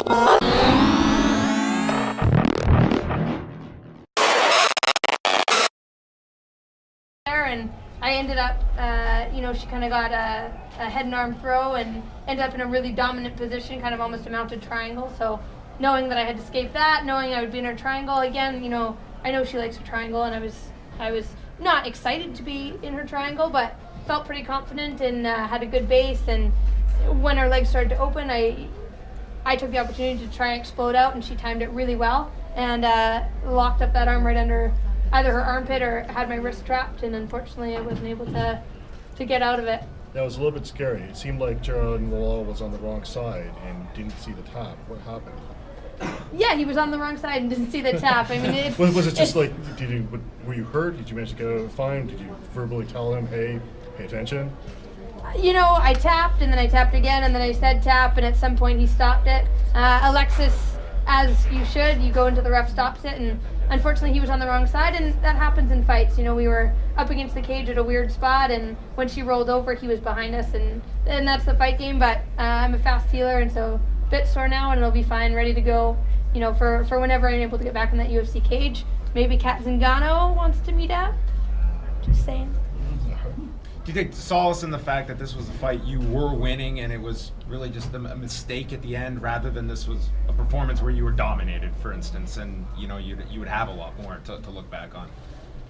And I ended up, she kind of got a head and arm throw and ended up in a really dominant position, kind of almost a mounted triangle. So knowing that I had to escape that, knowing I would be in her triangle again, I know she likes her triangle, and I was not excited to be in her triangle, but felt pretty confident and had a good base. And when her legs started to open, I took the opportunity to try and explode out, and she timed it really well and locked up that arm right under either her armpit or had my wrist trapped, and unfortunately I wasn't able to get out of it. That was a little bit scary. It seemed like Geraldine Lala was on the wrong side and didn't see the tap. What happened? Yeah, he was on the wrong side and didn't see the tap. I mean, was it just like, were you hurt? Did you manage to get out of it fine? Did you verbally tell him, hey, pay attention? I tapped, and then I tapped again, and then I said tap, and at some point he stopped it. Alexis, as you should, you go into the ref stops it, and unfortunately he was on the wrong side, and that happens in fights. We were up against the cage at a weird spot, and when she rolled over, he was behind us, and that's the fight game. But I'm a fast healer, and so a bit sore now, and it'll be fine, ready to go, for whenever I'm able to get back in that UFC cage. Maybe Kat Zingano wants to meet up. Just saying. Do you take solace in the fact that this was a fight you were winning and it was really just a mistake at the end, rather than this was a performance where you were dominated, for instance, and you would have a lot more to look back on?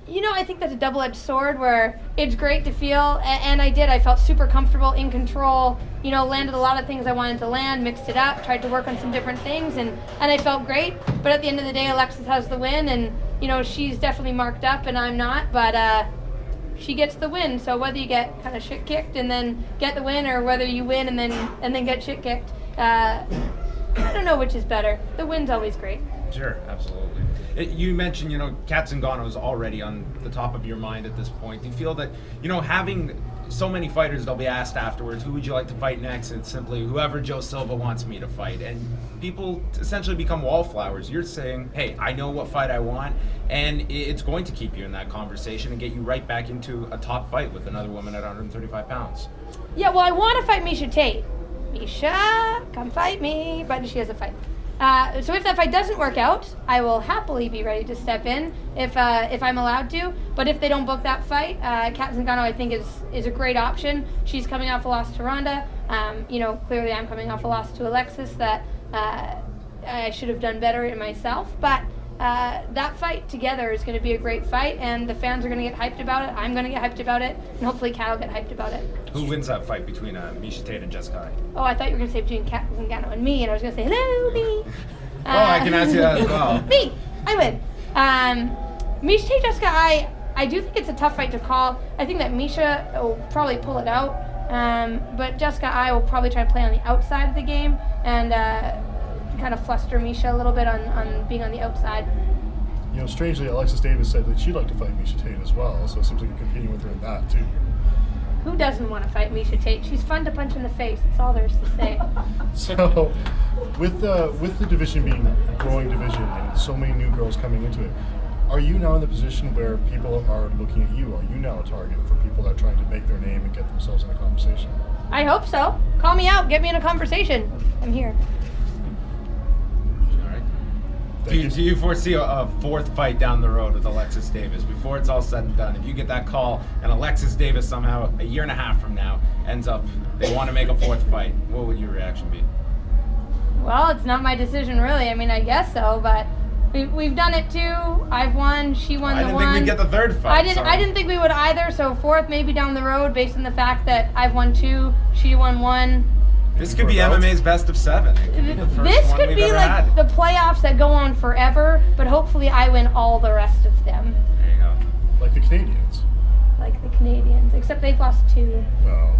I think that's a double-edged sword where it's great to feel, and I felt super comfortable, in control, landed a lot of things I wanted to land, mixed it up, tried to work on some different things, and I felt great. But at the end of the day, Alexis has the win, and she's definitely marked up and I'm not, but she gets the win. So whether you get kind of shit kicked and then get the win, or whether you win and then get shit kicked, I don't know which is better. The win's always great. Sure, absolutely. You mentioned, Kat Zingano is already on the top of your mind at this point. Do you feel that, having so many fighters, they'll be asked afterwards, who would you like to fight next? And it's simply whoever Joe Silva wants me to fight. And people essentially become wallflowers. You're saying, hey, I know what fight I want, and it's going to keep you in that conversation and get you right back into a top fight with another woman at 135 pounds. Yeah, well, I want to fight Miesha Tate. Miesha, come fight me. But she has a fight. So if that fight doesn't work out, I will happily be ready to step in if I'm allowed to. But if they don't book that fight, Kat Zingano I think is a great option. She's coming off a loss to Ronda. Clearly I'm coming off a loss to Alexis that I should have done better in myself. But that fight together is going to be a great fight, and the fans are going to get hyped about it. I'm going to get hyped about it, and hopefully Kat will get hyped about it. Who wins that fight between Miesha Tate and Jessica Eye? Oh, I thought you were going to say between Kat Zingano and me, and I was going to say, hello, me. I can ask you that as well. Me, I win. Miesha Tate, Jessica Eye, I do think it's a tough fight to call. I think that Miesha will probably pull it out, but Jessica Eye will probably try to play on the outside of the game and kind of fluster Miesha a little bit on being on the outside. Strangely, Alexis Davis said that she'd like to fight Miesha Tate as well, so it seems like you're competing with her in that too. Who doesn't want to fight Miesha Tate? She's fun to punch in the face. That's all there is to say. So, with the division being a growing division and so many new girls coming into it, are you now in the position where people are looking at you? Are you now a target for people that are trying to make their name and get themselves in a conversation? I hope so. Call me out. Get me in a conversation. I'm here. Do you foresee a fourth fight down the road with Alexis Davis before it's all said and done? If you get that call and Alexis Davis somehow a year and a half from now ends up, they want to make a fourth fight, what would your reaction be? Well, it's not my decision really. I mean, I guess so, but we've done it too. I've won. She won the one. I didn't think we'd get the third fight. I didn't think we would either. So fourth, maybe down the road, based on the fact that I've won two, she won one. This could be MMA's best of 7. This could be like the playoffs that go on forever, but hopefully I win all the rest of them. There you go. Like the Canadians. Like the Canadians, except they've lost 2. Well,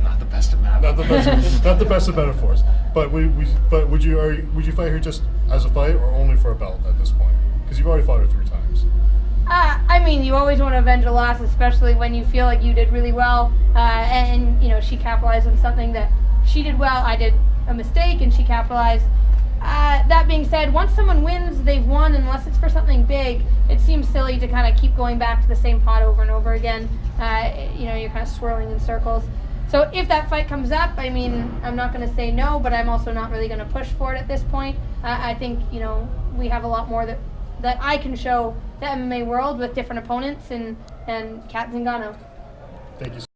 not the best of metaphors. Not the best of metaphors. But would you fight her just as a fight or only for a belt at this point? Because you've already fought her 3 times. I mean, you always want to avenge a loss, especially when you feel like you did really well, and she capitalized on something that she did well. I did a mistake, and she capitalized. That being said, once someone wins, they've won, unless it's for something big. It seems silly to kind of keep going back to the same pot over and over again. You're kind of swirling in circles. So if that fight comes up, I mean, I'm not going to say no, but I'm also not really going to push for it at this point. I think, you know, we have a lot more that I can show the MMA world with different opponents and Kat Zingano. Thank you.